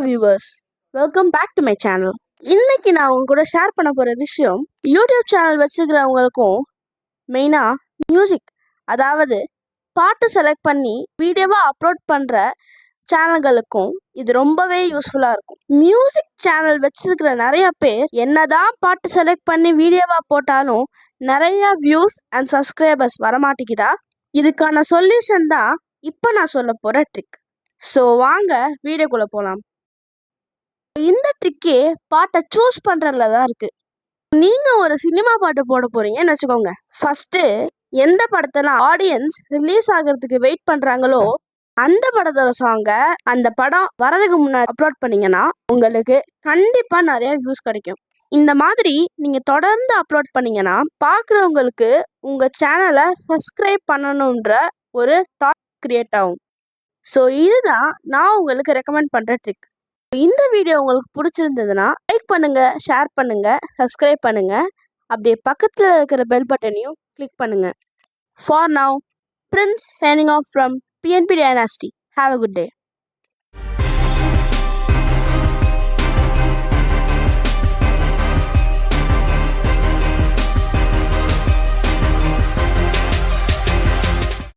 Viewers, welcome back to my channel. இன்னைக்கு நான் உங்க கூட ஷேர் பண்ண போகிற விஷயம் யூடியூப் சேனல் வச்சுக்கிறவங்களுக்கும் மெயினாக மியூசிக், அதாவது பாட்டு செலக்ட் பண்ணி வீடியோவாக அப்லோட் பண்ணுற சேனல்களுக்கும் இது ரொம்பவே யூஸ்ஃபுல்லாக இருக்கும். மியூசிக் சேனல் வச்சிருக்கிற நிறைய பேர் என்னதான் பாட்டு செலக்ட் பண்ணி வீடியோவாக போட்டாலும் நிறைய வியூஸ் அண்ட் சப்ஸ்கிரைபர்ஸ் வரமாட்டேங்குதா? இதுக்கான சொல்யூஷன் தான் இப்போ நான் சொல்ல போகிற ட்ரிக். ஸோ வாங்க வீடியோக்குள்ளே போகலாம். இந்த ட்ரிக்கே பாட்டை சூஸ் பண்ணுறதுல தான் இருக்குது. நீங்கள் ஒரு சினிமா பாட்டு போட போகிறீங்கன்னு வச்சுக்கோங்க. ஃபஸ்ட்டு எந்த படத்தெல்லாம் ஆடியன்ஸ் ரிலீஸ் ஆகிறதுக்கு வெயிட் பண்ணுறாங்களோ அந்த படத்தோட சாங்கை அந்த படம் வரதுக்கு முன்னாடி அப்லோட் பண்ணிங்கன்னா உங்களுக்கு கண்டிப்பாக நிறைய வியூஸ் கிடைக்கும். இந்த மாதிரி நீங்கள் தொடர்ந்து அப்லோட் பண்ணிங்கன்னா பார்க்குறவங்களுக்கு உங்கள் சேனலை சப்ஸ்கிரைப் பண்ணணுன்ற ஒரு தாட் க்ரியேட் ஆகும். ஸோ இதுதான் நான் உங்களுக்கு ரெக்கமெண்ட் பண்ணுற ட்ரிக். இந்த வீடியோ உங்களுக்கு பிடிச்சிருந்ததுன்னா லைக் பண்ணுங்கள், ஷேர் பண்ணுங்கள், சப்ஸ்கிரைப் பண்ணுங்கள். அப்படியே பக்கத்தில் இருக்கிற பெல் பட்டனையும் கிளிக் பண்ணுங்கள். For now, Prince signing off from PNP Dynasty. Have a good day.